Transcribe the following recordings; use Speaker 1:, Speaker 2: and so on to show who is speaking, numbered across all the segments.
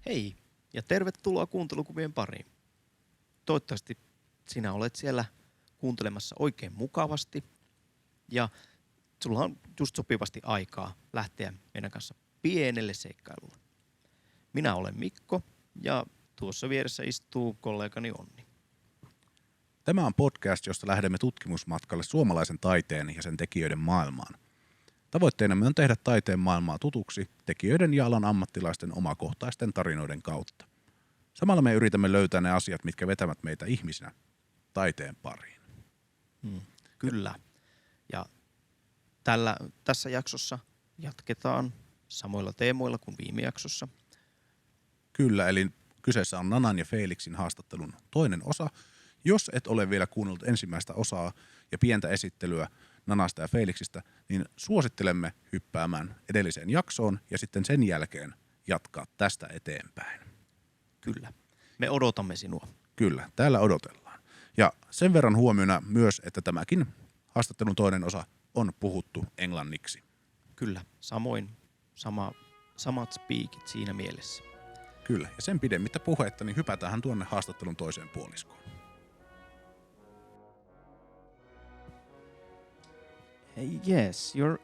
Speaker 1: Hei ja tervetuloa Kuuntelukuvien pariin. Toivottavasti sinä olet siellä kuuntelemassa oikein mukavasti ja sulla on just sopivasti aikaa lähteä meidän kanssa pienelle seikkailulle. Minä olen Mikko ja tuossa vieressä istuu kollegani Onni.
Speaker 2: Tämä on podcast, josta lähdemme tutkimusmatkalle suomalaisen taiteen ja sen tekijöiden maailmaan. Tavoitteenamme on tehdä taiteen maailmaa tutuksi tekijöiden ja alan ammattilaisten omakohtaisten tarinoiden kautta. Samalla me yritämme löytää ne asiat, mitkä vetävät meitä ihmisinä taiteen pariin.
Speaker 1: Kyllä. Ja tässä jaksossa jatketaan samoilla teemoilla kuin viime jaksossa.
Speaker 2: Kyllä, eli kyseessä on Nanan ja Felixin haastattelun toinen osa. Jos et ole vielä kuunnellut ensimmäistä osaa ja pientä esittelyä Nanasta ja Felixistä, niin suosittelemme hyppäämään edelliseen jaksoon ja sitten sen jälkeen jatkaa tästä eteenpäin.
Speaker 1: Kyllä. Me odotamme sinua.
Speaker 2: Kyllä, täällä odotellaan. Ja sen verran huomiona myös, että tämäkin haastattelun toinen osa on puhuttu englanniksi.
Speaker 1: Kyllä, samoin samat speakit siinä mielessä.
Speaker 2: Kyllä, ja sen pidemmittä puhetta, niin hypätäänhän tuonne haastattelun toiseen puoliskoon.
Speaker 1: Yes, you're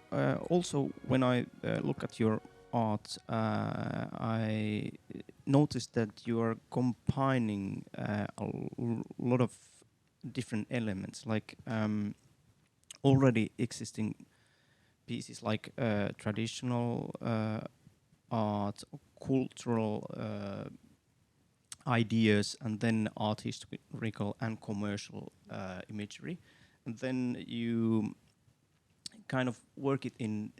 Speaker 1: also when I look at your art, I noticed that you are combining a lot of different elements, like already existing pieces, like traditional art, cultural ideas, and then artistic and commercial imagery, and then you kind of work it in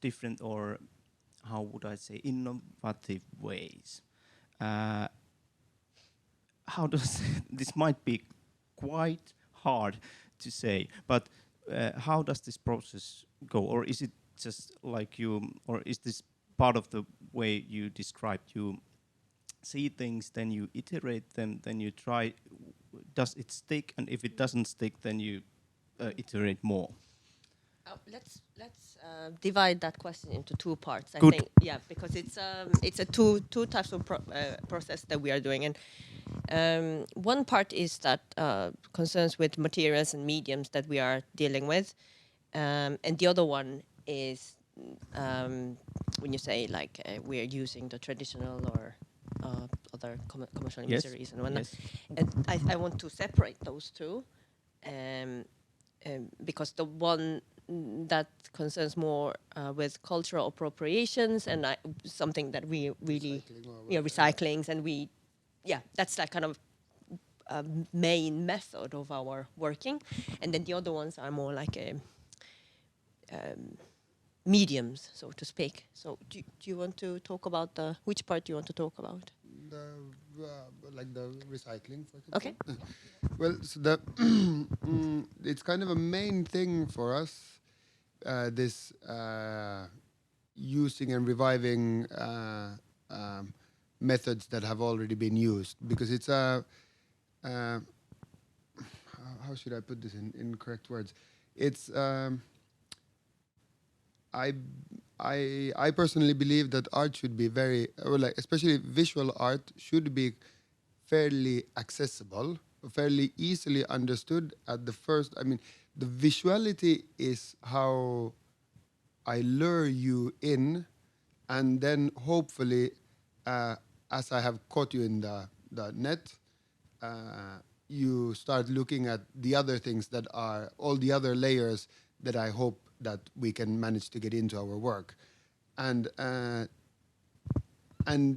Speaker 1: different, or how would I say, innovative ways. How does this might be quite hard to say, but how does this process go, or is it just like you, or is this part of the way you described? You see things, then you iterate them, then you try. Does it stick? And if it doesn't stick, then you iterate more.
Speaker 3: Let's divide that question into two parts.
Speaker 1: Good.
Speaker 3: I think, yeah, because it's a two types of process that we are doing, and one part is that concerns with materials and mediums that we are dealing with, and the other one is when you say like we are using the traditional or other commercial imageries and whatnot.
Speaker 1: Yes.
Speaker 3: And I want to separate those two, because the one that concerns more with cultural appropriations and something that we really recyclings, and that's like kind of main method of our working, and then the other ones are more like mediums, so to speak. So do you want to talk about which part do you want to talk about?
Speaker 4: Like the recycling, for example.
Speaker 3: Okay.
Speaker 4: Well, so it's kind of a main thing for us, this using and reviving methods that have already been used, because it's how should I put this in correct words? It's I personally believe that art should be very, or like especially visual art, should be fairly accessible, fairly easily understood at the first. I mean, the visuality is how I lure you in, and then hopefully, as I have caught you in the net, you start looking at the other things that are all the other layers that I hope that we can manage to get into our work. And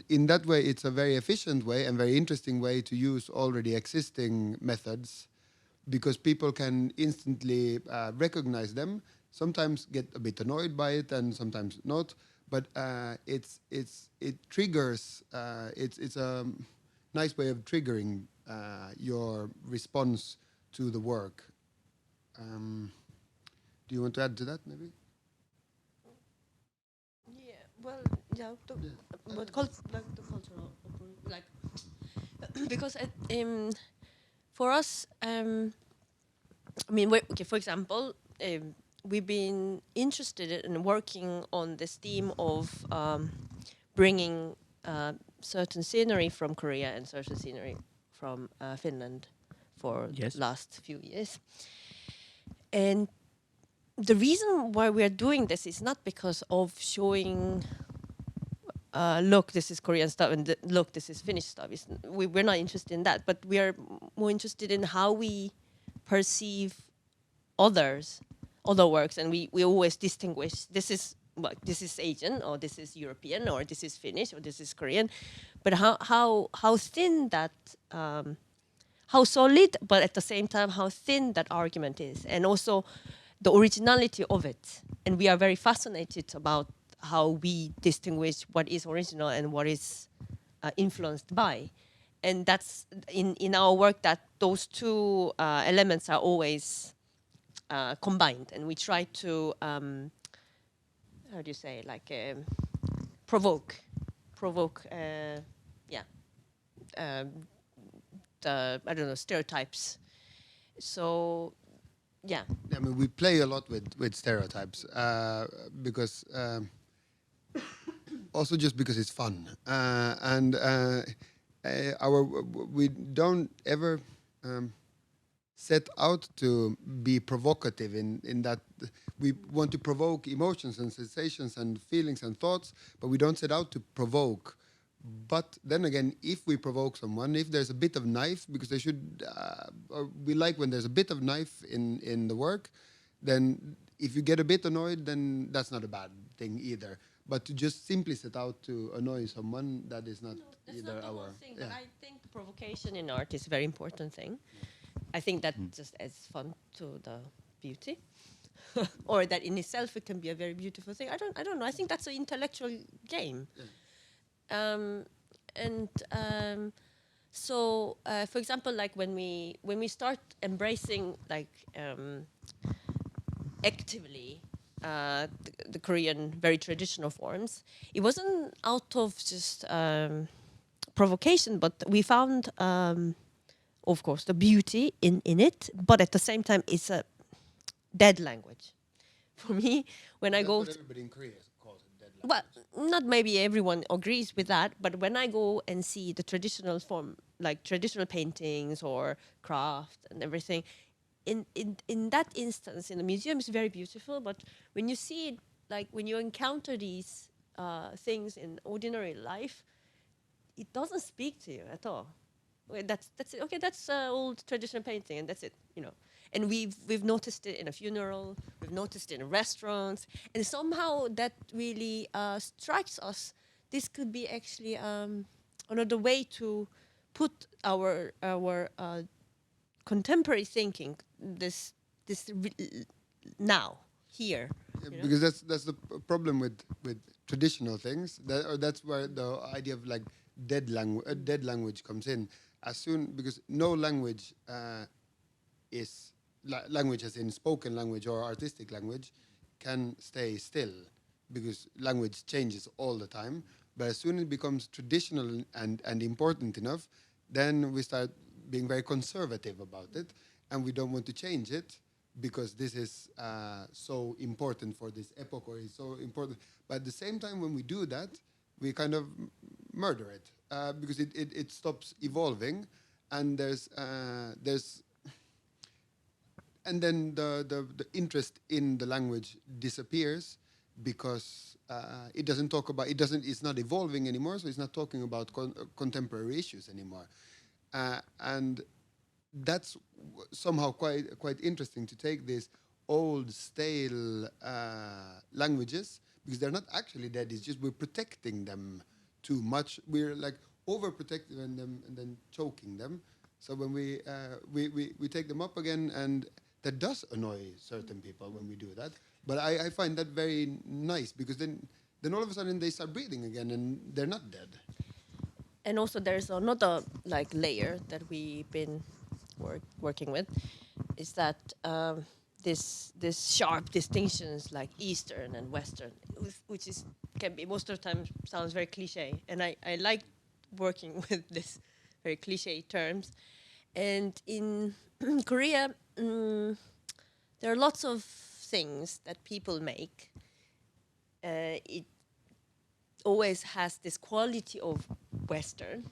Speaker 4: in that way, it's a very efficient way and very interesting way to use already existing methods, because people can instantly recognize them, sometimes get a bit annoyed by it and sometimes not, but it triggers, it's a nice way of triggering your response to the work. Do you want to add to that, maybe?
Speaker 3: Yeah, well, yeah, the cultural, like, because for us, I mean, for example, we've been interested in working on this theme of bringing certain scenery from Korea and certain scenery from Finland for
Speaker 1: Yes.
Speaker 3: last few years. And the reason why we are doing this is not because of showing, look, this is Korean stuff, and look, this is Finnish stuff. We're not interested in that, but we are more interested in how we perceive other works, and we always distinguish, this is Asian, or this is European, or this is Finnish, or this is Korean. But how thin that, how solid, but at the same time how thin that argument is, and also the originality of it. And we are very fascinated about how we distinguish what is original and what is influenced by. And that's in our work, that those two elements are always combined, and we try to how do you say, like provoke the, I don't know, stereotypes. So yeah.
Speaker 4: I mean, we play a lot with stereotypes because also just because it's fun, and we don't ever set out to be provocative in that we want to provoke emotions and sensations and feelings and thoughts, but we don't set out to provoke. But then again, if we provoke someone, if there's a bit of knife, because they should, or we like when there's a bit of knife in the work, then if you get a bit annoyed, then that's not a bad thing either. But to just simply set out to annoy someone, that is not
Speaker 3: That's
Speaker 4: either
Speaker 3: not the
Speaker 4: our.
Speaker 3: whole thing, but I think provocation in art is a very important thing. I think that just adds fun to the beauty, or that in itself it can be a very beautiful thing. I don't know. I think that's an intellectual game.
Speaker 4: Yeah.
Speaker 3: So, for example, like when we start embracing like actively the Korean very traditional forms, it wasn't out of just provocation, but we found, of course, the beauty in it, but at the same time, it's a dead language. For me, when I go,
Speaker 4: That's what everybody in Korea calls it, dead language.
Speaker 3: well, not maybe everyone agrees with that, but when I go and see the traditional form, like traditional paintings or craft and everything, in that instance, in the museum, it's very beautiful. But when you see it, like when you encounter these things in ordinary life, it doesn't speak to you at all. Well, that's it. Okay, that's old traditional painting, and that's it. You know. And we've noticed it in a funeral, we've noticed it in restaurants, and somehow that really strikes us. This could be actually another way to put our contemporary thinking now here.
Speaker 4: Yeah,
Speaker 3: You know?
Speaker 4: because that's the problem with traditional things. That's where the idea of like dead language comes in. As soon, because no language is language as in spoken language or artistic language can stay still, because language changes all the time. But as soon as it becomes traditional and important enough, then we start being very conservative about it, and we don't want to change it because this is so important for this epoch, or is so important. But at the same time, when we do that, we kind of murder it because it stops evolving, and there's and then the interest in the language disappears because it doesn't talk about it's not evolving anymore, so it's not talking about contemporary issues anymore, and that's somehow quite interesting, to take these old stale languages, because they're not actually dead. It's just we're protecting them too much. We're like overprotecting them and then choking them. So when we take them up again, and that does annoy certain people when we do that. But I find that very nice, because then all of a sudden they start breathing again and they're not dead.
Speaker 3: And also there's another like layer that we've been working with, is that this sharp distinctions like Eastern and Western, which can be most of the time sounds very cliche, and I like working with this very cliche terms. And in Korea, there are lots of things that people make. always has this quality of Western,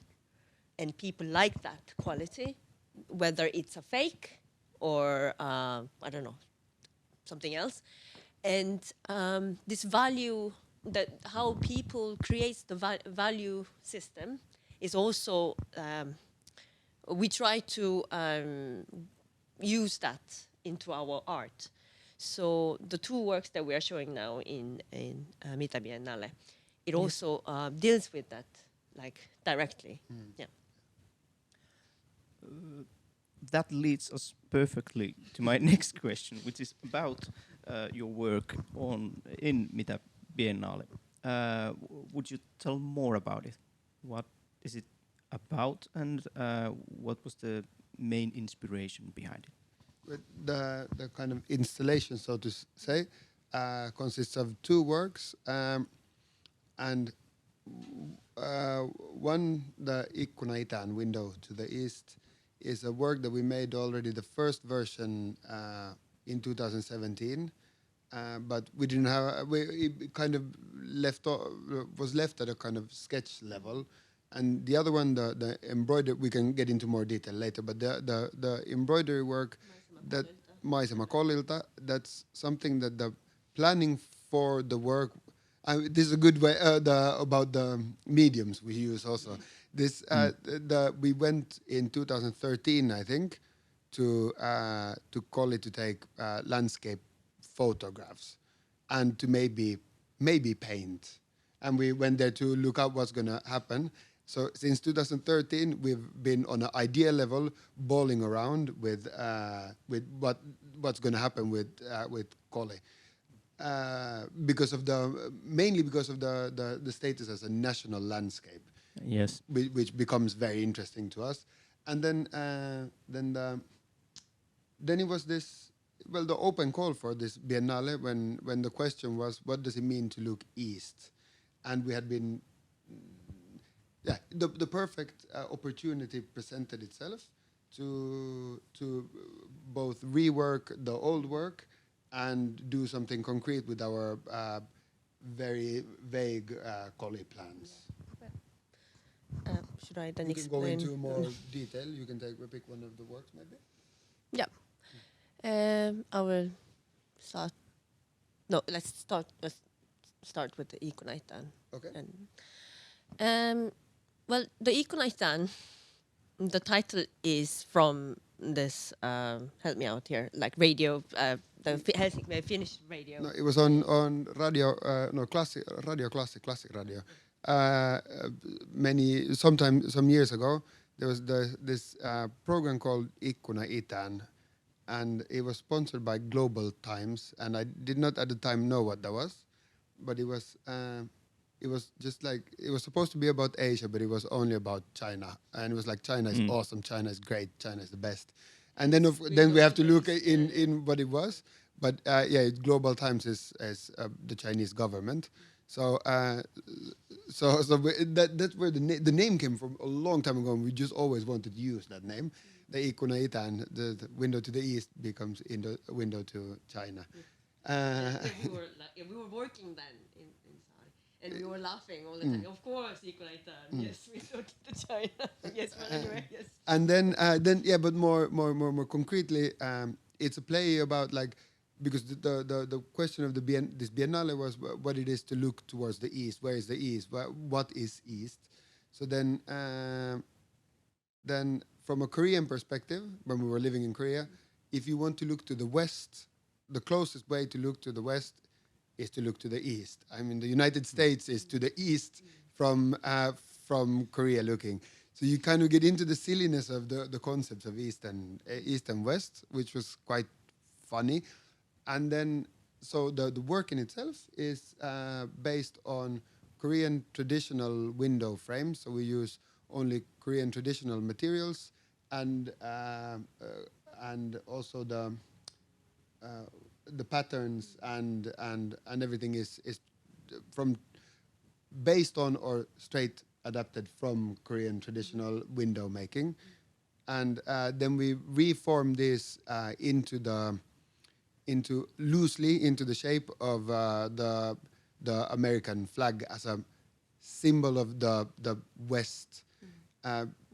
Speaker 3: and people like that quality, whether it's a fake or I don't know, something else. And this value, that how people create the value system is also, we try to use that into our art. So the two works that we are showing now in Mitabiennaale, it also deals with that, like directly. Yeah.
Speaker 1: That leads us perfectly to my next question, which is about your work in Mitabiennaale. Would you tell more about it? What is it about, and what was the main inspiration behind it?
Speaker 4: The kind of installation, so to say, consists of two works, and one, the Ikkuna Itään, window to the east, is a work that we made already the first version in 2017, but we didn't have. It kind of was left at a kind of sketch level. And the other one, the embroidery, we can get into more detail later, but the embroidery work, that Maisema Kolilta, that's something that the planning for the work, this is a good way about the mediums we use also. This we went in 2013, I think, to Koli to take landscape photographs and to maybe paint, and we went there to look up what's going to happen. So since 2013, we've been on an idea level, balling around with what's going to happen with Koli, mainly because of the status as a national landscape.
Speaker 1: Yes,
Speaker 4: which becomes very interesting to us, and then it was this, well, the open call for this biennale when the question was, what does it mean to look east, and we had been. Yeah, the perfect opportunity presented itself to both rework the old work and do something concrete with our very vague Koli plans.
Speaker 3: Should I then
Speaker 4: you
Speaker 3: explain?
Speaker 4: can go into more detail. You can pick one of the works, maybe.
Speaker 3: Yeah. I will start. No, let's start with the Ikkuna Itään.
Speaker 4: Okay.
Speaker 3: Well, the Ikkuna Itään, the title is from this, help me out here, like radio, the Finnish radio.
Speaker 4: No, it was on radio, classic radio. Some years ago, there was this program called Ikkuna Itään, and it was sponsored by Global Times, and I did not at the time know what that was, but it was just like, it was supposed to be about Asia, but it was only about China, and it was like, China is awesome, China is great, China is the best, and then we have to look in what it was, but Global Times is the Chinese government, so that's where the name came from a long time ago, and we just always wanted to use that name. The Ikkuna Itään, the window to the east, becomes window to China.
Speaker 3: We were working then inside, and we were laughing all the time. Of course, Ikkuna Itään. Yes, we go to China. Yes, but anyway, yes.
Speaker 4: And then but more concretely, it's a play about, like, because the question of this biennale was what it is to look towards the east. Where is the east? What is east? So then from a Korean perspective, when we were living in Korea, if you want to look to the west, the closest way to look to the west is to look to the east. I mean, the United States is to the east from Korea looking. So you kind of get into the silliness of the concepts of east and west, which was quite funny. And then, so the work in itself is based on Korean traditional window frames. So we use only Korean traditional materials, and also the patterns and everything is from based on or straight adapted from Korean traditional window making, and then we reform this loosely into the shape of the American flag as a symbol of the West.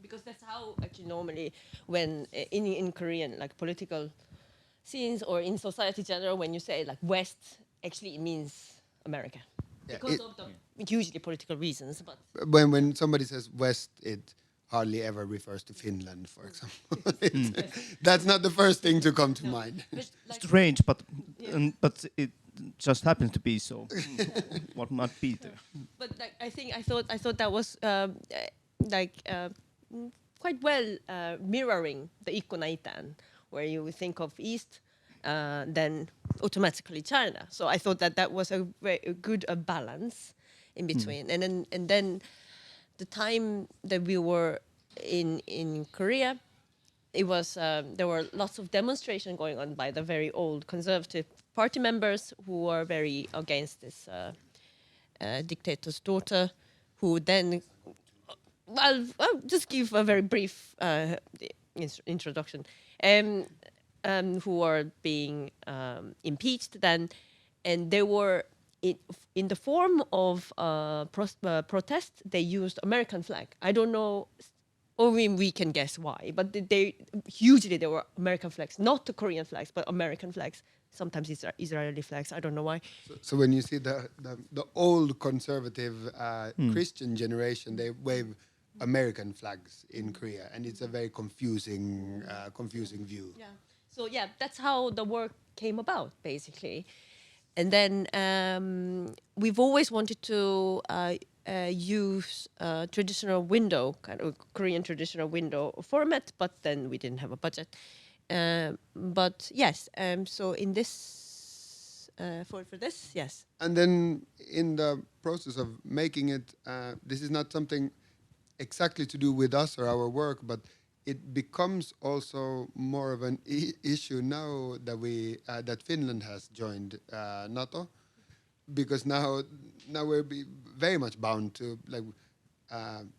Speaker 3: Because that's how actually normally when in Korean like political scenes or in society general, when you say like West, actually it means America.
Speaker 4: Yeah,
Speaker 3: Because of the usually political reasons, but
Speaker 4: when somebody says West, it hardly ever refers to Finland, for example. That's not the first thing to come to mind.
Speaker 3: but like,
Speaker 1: Strange, but it just happens to be so. What might be there?
Speaker 3: but like I thought that was quite well mirroring the Ikkuna Itään, where you think of East, then automatically China. So I thought that was a very good balance in between. And then the time that we were in Korea, it was there were lots of demonstration going on by the very old conservative party members who were very against this dictator's daughter, who then I'll just give a very brief introduction. Who are being impeached then, and they were in the form of protest. They used American flag. I don't know, or we can guess why, but they were American flags, not the Korean flags, but American flags. Sometimes Israeli flags. I don't know why.
Speaker 4: So when you see the old conservative Christian generation, they wave American flags in Korea, and it's a very confusing view.
Speaker 3: Yeah. So yeah, that's how the work came about, basically. And then we've always wanted to use traditional window, kind of Korean traditional window format, but then we didn't have a budget. But yes, so in this, for this, yes.
Speaker 4: And then in the process of making it, this is not something exactly to do with us or our work, but it becomes also more of an issue now that that Finland has joined NATO, because now we're very much bound to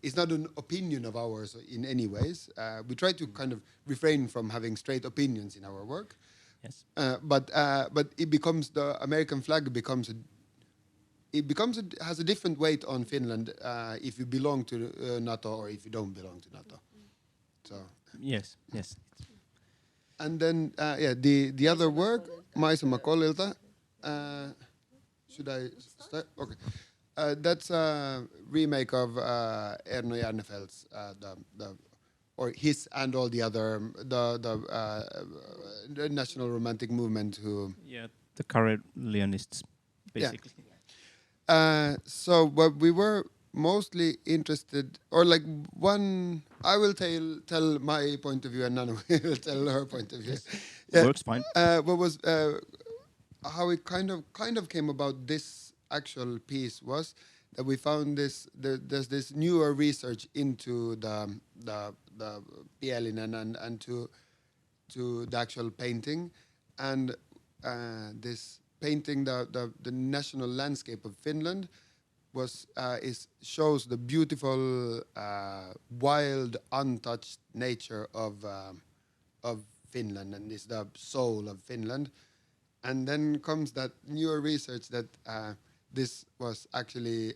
Speaker 4: it's not an opinion of ours in any ways. We try to kind of refrain from having straight opinions in our work.
Speaker 1: Yes.
Speaker 4: But it becomes the American flag has a different weight on Finland if you belong to NATO or if you don't belong to NATO. So
Speaker 1: Yes.
Speaker 4: and then the other work, Maisema Kolilta. Should I start? Okay. That's a remake of Erno Järnefeldt's or his and all the other the National Romantic Movement who
Speaker 1: The Karelianists, basically.
Speaker 4: So what we were mostly interested, or like I will tell my point of view and Nana will tell her point of view.
Speaker 1: Yeah. Works fine.
Speaker 4: What was how it kind of came about this actual piece was that we found there's this newer research into the Pielinen and to the actual painting, and this painting the national landscape of Finland shows the beautiful wild untouched nature of Finland, and is the soul of Finland. And then comes that newer research that this was actually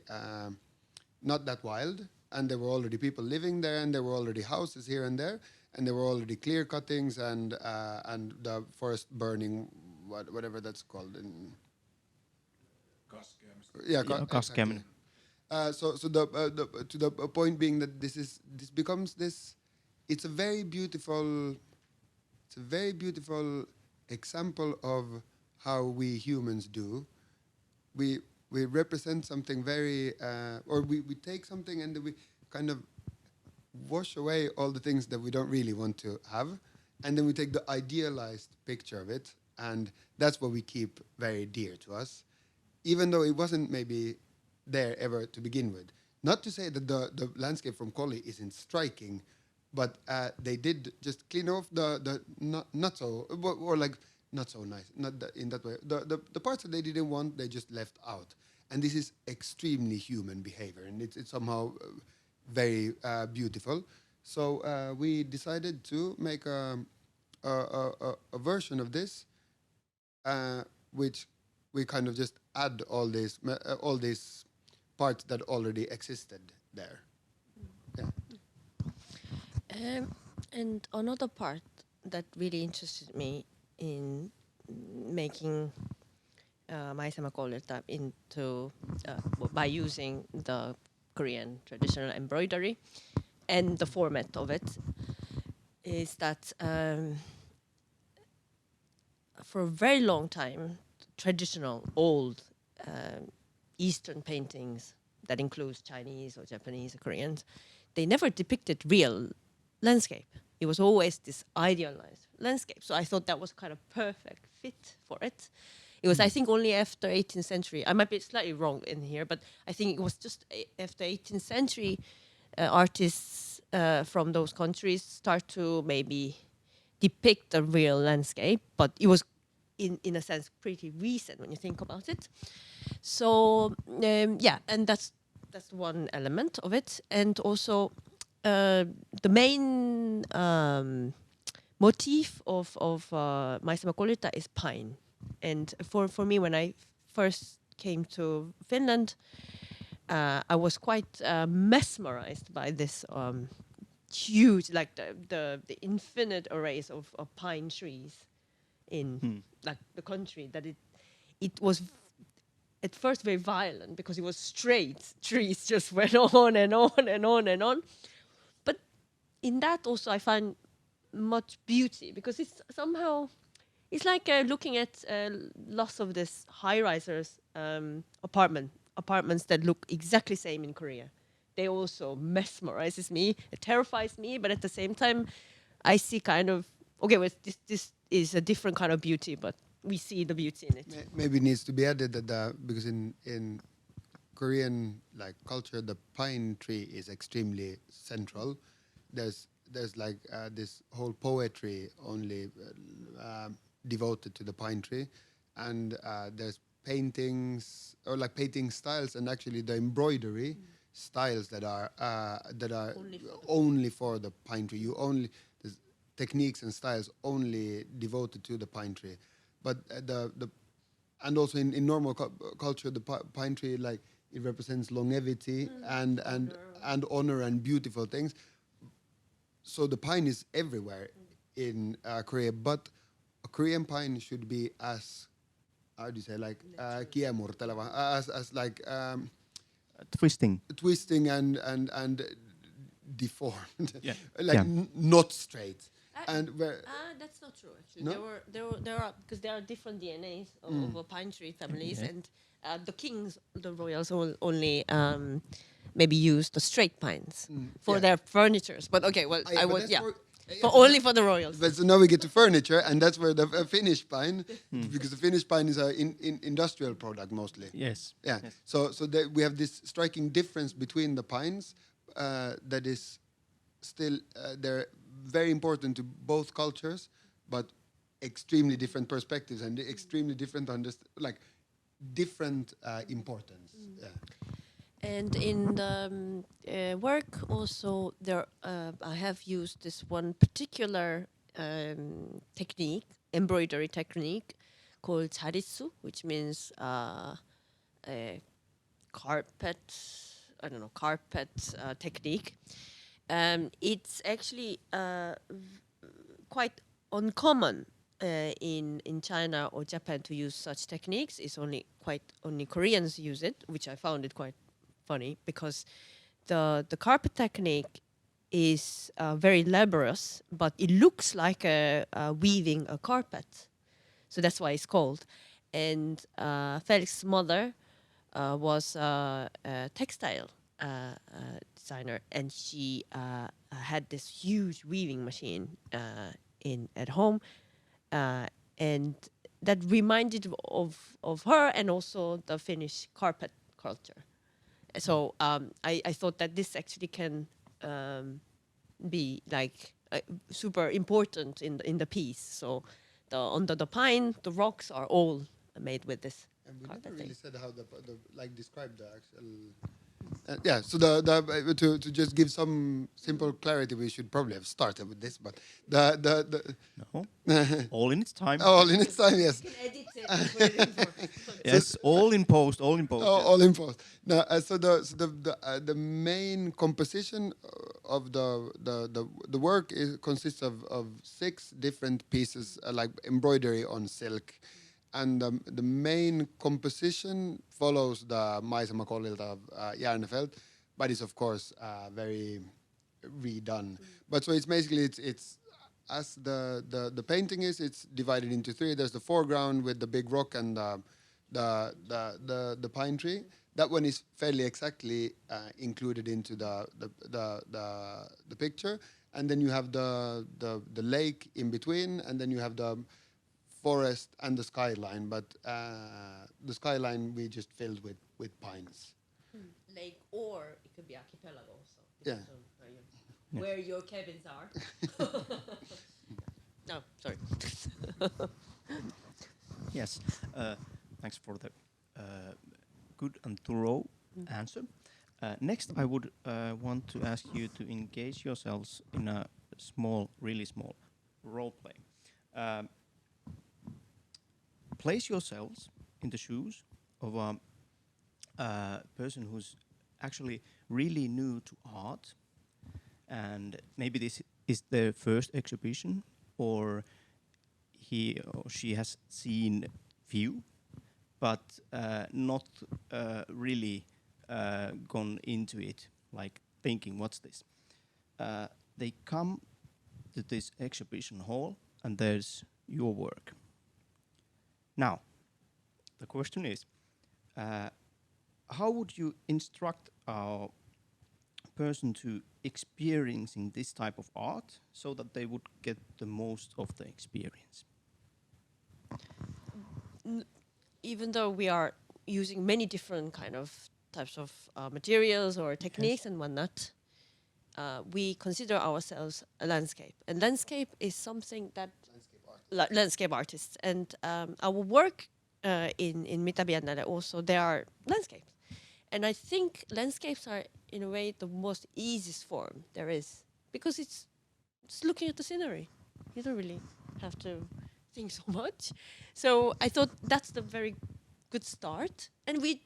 Speaker 4: not that wild, and there were already people living there, and there were already houses here and there, and there were already clear cuttings and the forest burning, whatever that's called in.
Speaker 1: Kaskeaminen.
Speaker 4: So the point being that this becomes this. It's a very beautiful example of how we humans do. We represent something very, or we take something and we kind of wash away all the things that we don't really want to have, and then we take the idealized picture of it, and that's what we keep very dear to us, even though it wasn't maybe there ever to begin with. Not to say that the landscape from Koli isn't striking, but they did just clean off the not so, or like not so nice, not that, in that way. The parts that they didn't want, they just left out. And this is extremely human behavior, and it's somehow very beautiful. So we decided to make a version of this, which we kind of just add all these parts that already existed there. Yeah.
Speaker 3: And another part that really interested me in making Maisema Kolilta into by using the Korean traditional embroidery and the format of it is that for a very long time, traditional old Eastern paintings that includes Chinese or Japanese or Koreans, they never depicted real landscape. It was always this idealized landscape. So I thought that was kind of perfect fit for it. It was, I think, only after 18th century. I might be slightly wrong in here, but I think it was just after 18th century artists from those countries start to maybe depict the real landscape. But it was, in a sense, pretty recent when you think about it. So yeah, and that's one element of it, and also the main motif of Maisema Kolilta is pine. And for me, when I first came to Finland, I was quite mesmerized by this huge, like the infinite arrays of pine trees in like the country. That it was at first very violent because it was straight trees just went on and on and on and on. But in that also I find much beauty because it's somehow. It's like looking at lots of this high-risers apartments that look exactly same in Korea. They also mesmerizes me, it terrifies me, but at the same time, I see kind of well, this is a different kind of beauty, but we see the beauty in it.
Speaker 4: Maybe it needs to be added that because in Korean like culture, the pine tree is extremely central. There's like this whole poetry only. Devoted to the pine tree, and there's paintings or like painting styles, and actually the embroidery styles that are only for the pine tree. There's techniques and styles only devoted to the pine tree, but and also in normal culture, the pine tree like it represents longevity and honor and beautiful things. So the pine is everywhere in Korea, but a Korean pine should be as, how do you say, like kiemurteleva, as like
Speaker 1: twisting
Speaker 4: and deformed, like not straight. And
Speaker 3: that's not true. Actually,
Speaker 4: no?
Speaker 3: there are because there are different DNAs of pine tree families, and the kings, the royals, only maybe use the straight pines for their furnitures. But okay, well, only for the royals.
Speaker 4: But so now we get to furniture, and that's where the Finnish pine, because the Finnish pine is an industrial product mostly.
Speaker 1: Yes.
Speaker 4: Yeah.
Speaker 1: Yes.
Speaker 4: So we have this striking difference between the pines that is still they're very important to both cultures, but extremely different perspectives and extremely different different importance. Yeah.
Speaker 3: And in the work also, I have used this one particular technique, embroidery technique, called 자릿수, which means carpet technique. It's actually quite uncommon in China or Japan to use such techniques. It's only Koreans use it, which I found it quite funny because the carpet technique is very laborious, but it looks like weaving a carpet, so that's why it's called. And Felix's mother was a textile designer, and she had this huge weaving machine at home, and that reminded of her and also the Finnish carpet culture. So I thought that this actually can be like super important in the piece. So under the pine, the rocks are all made with this.
Speaker 4: And we
Speaker 3: carpet
Speaker 4: never really
Speaker 3: thing.
Speaker 4: said how the describe the actual. So to just give some simple clarity, we should probably have started with this, but
Speaker 1: No. All in its time.
Speaker 4: all in its time, yes.
Speaker 3: You can edit it.
Speaker 1: Yes, all in post, all in post.
Speaker 4: Oh,
Speaker 1: yes.
Speaker 4: all in post. No, so the main composition of the work consists of 6 different pieces, like embroidery on silk, and the main composition follows the Maisema Kolilta of Järnefelt, but it's of course very redone. But so it's basically it's as the painting is, it's divided into 3. There's the foreground with the big rock and the pine tree. That one is fairly exactly included into the picture, and then you have the lake in between, and then you have the forest and the skyline. But the skyline we just filled with pines.
Speaker 3: Lake, or it could be archipelago also.
Speaker 4: Yeah.
Speaker 3: Where your cabins are. No, sorry.
Speaker 1: Yes. Thanks for the good and thorough answer. Next, I would want to ask you to engage yourselves in a really small role play. Place yourselves in the shoes of a person who's actually really new to art, and maybe this is their first exhibition, or he or she has seen few, but not really gone into it, like thinking, what's this? They come to this exhibition hall, and there's your work. Now, the question is, how would you instruct a person to experiencing this type of art so that they would get the most of the experience?
Speaker 3: Even though we are using many different types of materials or techniques and whatnot, we consider ourselves a landscape. And landscape is something that landscape artists, and our work in mitabiennaali also, they are landscapes. And I think landscapes are, in a way, the most easiest form there is, because it's looking at the scenery. You don't really have to think so much. So I thought that's the very good start. And we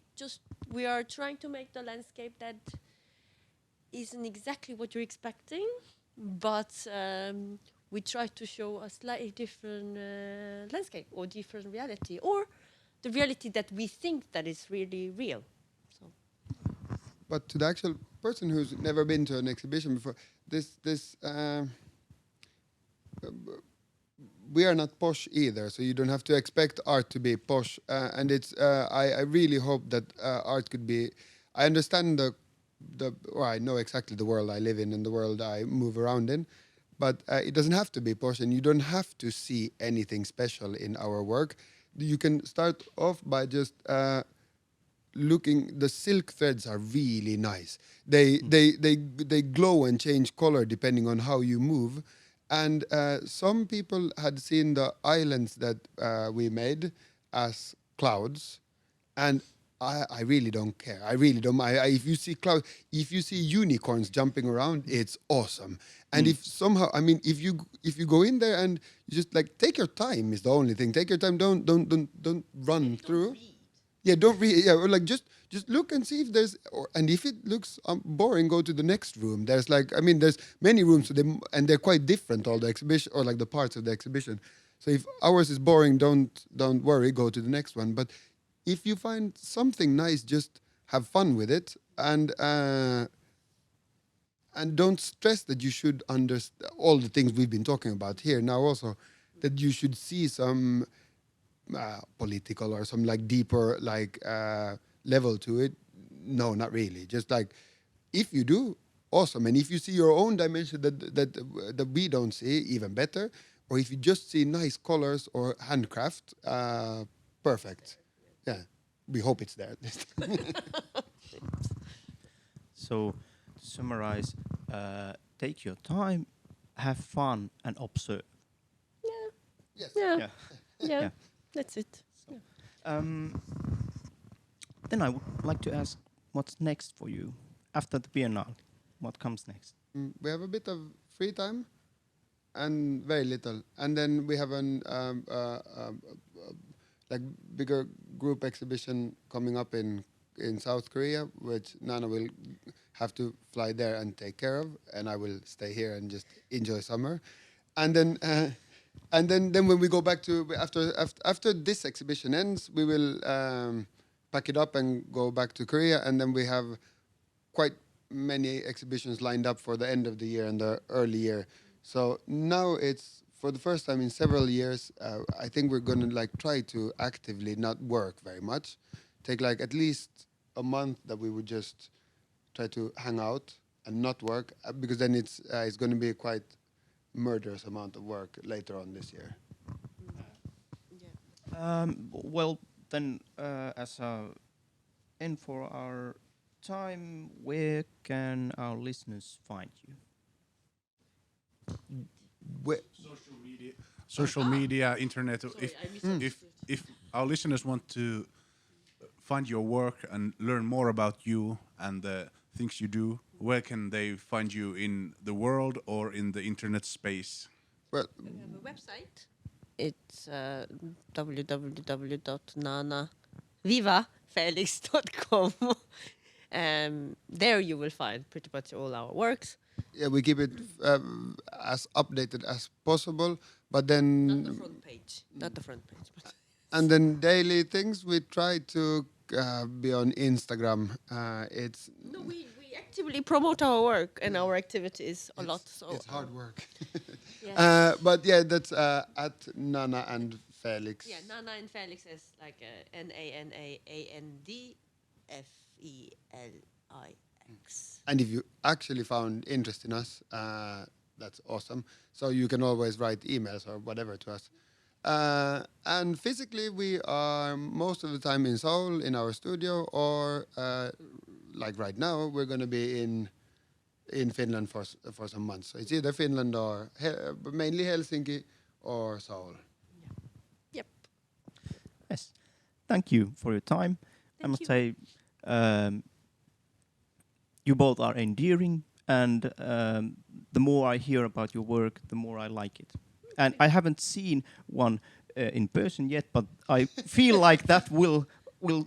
Speaker 3: are trying to make the landscape that isn't exactly what you're expecting, but we try to show a slightly different landscape or different reality, or the reality that we think that is really real.
Speaker 4: But to the actual person who's never been to an exhibition before, we are not posh either, so you don't have to expect art to be posh. And it's I really hope that art could be. I understand I know exactly the world I live in and the world I move around in, but it doesn't have to be posh, and you don't have to see anything special in our work. You can start off by just looking. The silk threads are really nice. They glow and change color depending on how you move. And some people had seen the islands that we made as clouds, and I really don't care. I really don't. If you see clouds, if you see unicorns jumping around, it's awesome. And if somehow, if you go in there and you just take your time is the only thing. Take your time. Don't run through. Yeah, don't read. Yeah, or just look and see if there's. And if it looks boring, go to the next room. There's there's many rooms, and they're quite different. All the exhibition or the parts of the exhibition. So if ours is boring, don't worry. Go to the next one. But if you find something nice, just have fun with it, and don't stress that you should understand all the things we've been talking about here. Now also that you should see some political or some deeper level to it. No, not really. Just if you do, awesome. And if you see your own dimension that we don't see, even better. Or if you just see nice colors or handcraft, perfect. Yeah, we hope it's there.
Speaker 1: So, to summarize, take your time, have fun, and observe.
Speaker 4: Yes.
Speaker 3: Yeah. That's it.
Speaker 1: Then I would like to ask, what's next for you after the Biennale? What comes next?
Speaker 4: We have a bit of free time, and very little. And then we have like bigger group exhibition coming up in South Korea, which Nana will have to fly there and take care of, and I will stay here and just enjoy summer. And then when we go back to after this exhibition ends, we will pack it up and go back to Korea, and then we have quite many exhibitions lined up for the end of the year and the early year. So now it's for the first time in several years. I think we're gonna like try to actively not work very much. Take like at least a month that we would just try to hang out and not work, because then it's going to be a quite murderous amount of work later on this year.
Speaker 1: Well, then, as a end for our time, where can our listeners find you?
Speaker 2: Social media, internet. If our listeners want to find your work and learn more about you and the things you do, where can they find you in the world or in the internet space?
Speaker 4: Well,
Speaker 3: We have a website. It's www.nanafelix.com. There you will find pretty much all our works.
Speaker 4: yeah, we keep it as updated as possible, but then
Speaker 3: Not the front page. Not the front page. But
Speaker 4: and then daily things we try to be on Instagram. It's
Speaker 3: no, we actively promote our work and our activities a lot. So
Speaker 4: it's hard work.
Speaker 3: Yeah.
Speaker 4: But yeah, that's at Nana and Felix.
Speaker 3: Yeah, Nana and Felix is like NANAANDFELIX.
Speaker 4: And if you actually found interest in us, that's awesome. So you can always write emails or whatever to us. And physically, we are most of the time in Seoul in our studio, or like right now, we're going to be in Finland for some months. So it's either Finland or mainly Helsinki or Seoul.
Speaker 3: Yep.
Speaker 1: Yes. Thank you for your time. I must say, you both are endearing, and the more I hear about your work, the more I like it. And I haven't seen one in person yet, but I feel like that will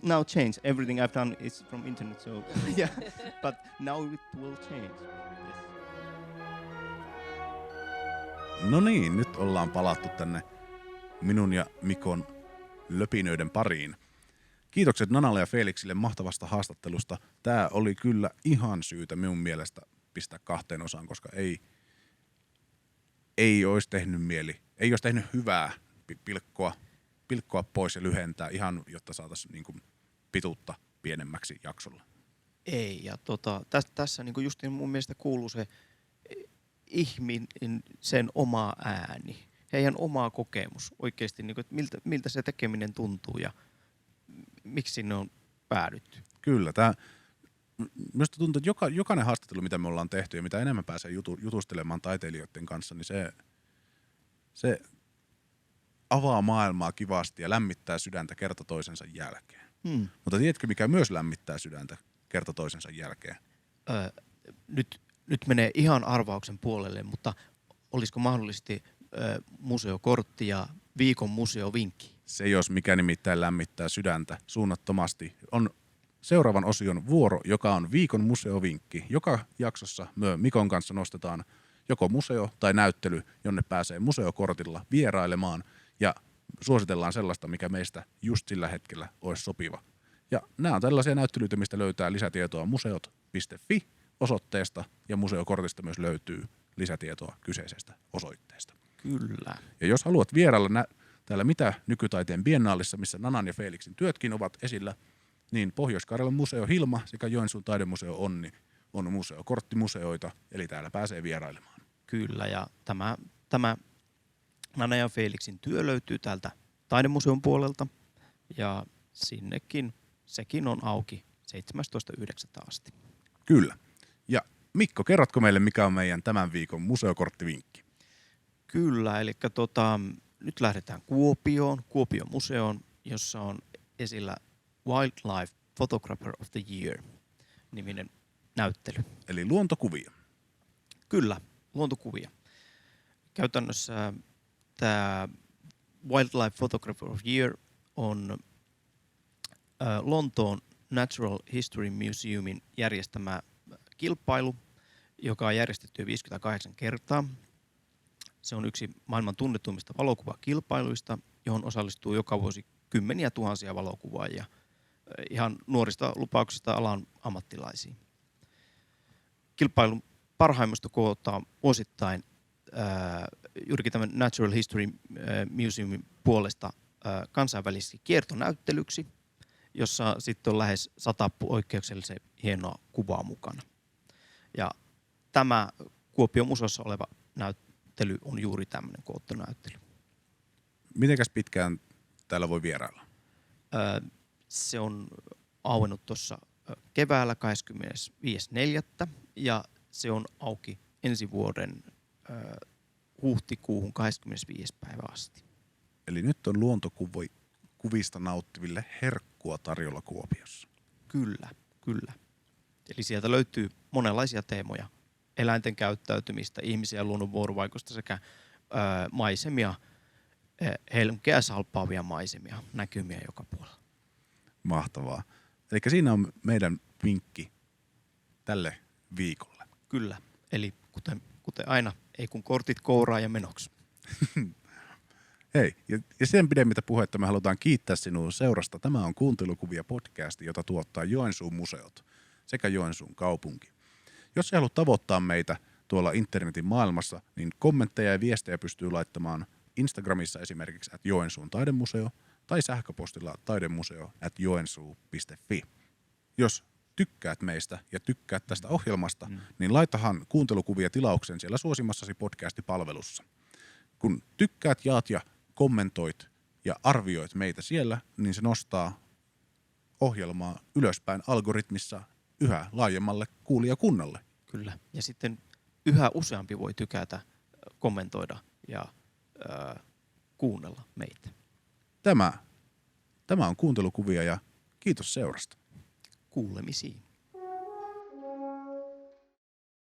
Speaker 1: now change. Everything I've done is from internet, so yeah. But now it will change. Yes.
Speaker 2: No niin, nyt ollaan palattu tänne minun ja Mikon löpinöiden pariin. Kiitokset Nanalle ja Felixille mahtavasta haastattelusta. Tää oli kyllä ihan syytä minun mielestä pistää 2 osaan, koska ei olisi tehnyt mieli, ei olisi tehnyt hyvää pilkkoa pois ja lyhentää ihan, jotta saataisiin niin kuin pituutta pienemmäksi jaksolla.
Speaker 1: Ei, ja tässä niin just mun mielestä kuuluu se ihminen, sen oma ääni, heidän oma kokemus oikeasti, niin kuin, että miltä se tekeminen tuntuu ja miksi sinne on päädytty.
Speaker 2: Kyllä, minusta tuntuu, että jokainen haastattelu, mitä me ollaan tehty ja mitä enemmän pääsee jutustelemaan taiteilijoiden kanssa, niin se avaa maailmaa kivasti ja lämmittää sydäntä kerta toisensa jälkeen. Mutta tiedätkö, mikä myös lämmittää sydäntä kerta toisensa jälkeen?
Speaker 1: Nyt menee ihan arvauksen puolelle, mutta olisiko mahdollisesti museokortti ja viikon museovinkki?
Speaker 2: Se jos mikä nimittäin lämmittää sydäntä suunnattomasti on seuraavan osion vuoro, joka on viikon museovinkki. Joka jaksossa me Mikon kanssa nostetaan joko museo tai näyttely, jonne pääsee museokortilla vierailemaan ja suositellaan sellaista, mikä meistä just sillä hetkellä olisi sopiva. Ja nämä on tällaisia näyttelyitä, mistä löytää lisätietoa museot.fi osoitteesta ja museokortista myös löytyy lisätietoa kyseisestä osoitteesta.
Speaker 1: Kyllä.
Speaker 2: Ja jos haluat vierailla täällä mitä Nykytaiteen biennaalissa, missä Nanan ja Felixin työtkin ovat esillä, niin Pohjois-Karjalan museo Hilma sekä Joensuun taidemuseo on museokorttimuseoita, eli täällä pääsee vierailemaan.
Speaker 1: Kyllä, ja tämä Nana ja Felixin työ löytyy täältä taidemuseon puolelta, ja sekin on auki 17.9. asti.
Speaker 2: Kyllä. Ja Mikko, kerrotko meille, mikä on meidän tämän viikon museokorttivinkki?
Speaker 1: Kyllä, eli nyt lähdetään Kuopion museoon, jossa on esillä Wildlife Photographer of the Year -niminen näyttely.
Speaker 2: Eli luontokuvia.
Speaker 1: Kyllä, luontokuvia. Käytännössä tämä Wildlife Photographer of the Year on Lontoon Natural History Museumin järjestämä kilpailu, joka on järjestetty jo 58 kertaa. Se on yksi maailman tunnetuimmista valokuvakilpailuista, johon osallistuu joka vuosi kymmeniä tuhansia valokuvaajia, ihan nuorista lupauksista alan ammattilaisiin. Kilpailun parhaimmista kootaan vuosittain juurikin tämän Natural History Museumin puolesta kansainväliseksi kiertonäyttelyksi, jossa sitten on lähes 100 poikkeuksellisen hienoa kuvaa mukana. Ja tämä Kuopion museossa oleva näyttely on juuri tämmöinen koottonäyttely.
Speaker 2: Mitenkäs pitkään täällä voi vierailla?
Speaker 1: Se on auennut tuossa keväällä 25.4. ja se on auki ensi vuoden huhtikuuhun 25. päivä asti.
Speaker 2: Eli nyt on luontokuvista nauttiville herkkua tarjolla Kuopiossa.
Speaker 1: Kyllä, kyllä. Eli sieltä löytyy monenlaisia teemoja. Eläinten käyttäytymistä, ihmisiä ja luonnon vuorovaikutusta sekä maisemia, helmkeä salpaavia maisemia, näkymiä joka puolella.
Speaker 2: Mahtavaa. Eli siinä on meidän vinkki tälle viikolle.
Speaker 1: Kyllä, eli kuten aina, ei kun kortit kouraa ja menoksi.
Speaker 2: Hei, ja sen pidemmittä puhetta me halutaan kiittää sinua seurasta. Tämä on Kuuntelukuvia podcast, jota tuottaa Joensuun museot sekä Joensuun kaupunki. Jos sä haluat tavoittaa meitä tuolla internetin maailmassa, niin kommentteja ja viestejä pystyy laittamaan Instagramissa esimerkiksi @joensuuntaidemuseo tai sähköpostilla taidemuseo@joensuu.fi. Jos tykkäät meistä ja tykkäät tästä ohjelmasta, niin laitahan Kuuntelukuvia tilauksen siellä suosimassasi podcastipalvelussa. Kun tykkäät, jaat ja kommentoit ja arvioit meitä siellä, niin se nostaa ohjelmaa ylöspäin algoritmissa yhä laajemmalle kuulijakunnalle.
Speaker 1: Kyllä, ja sitten yhä useampi voi tykätä, kommentoida ja kuunnella meitä.
Speaker 2: Tämä on Kuuntelukuvia ja kiitos seurasta.
Speaker 1: Kuulemisiin.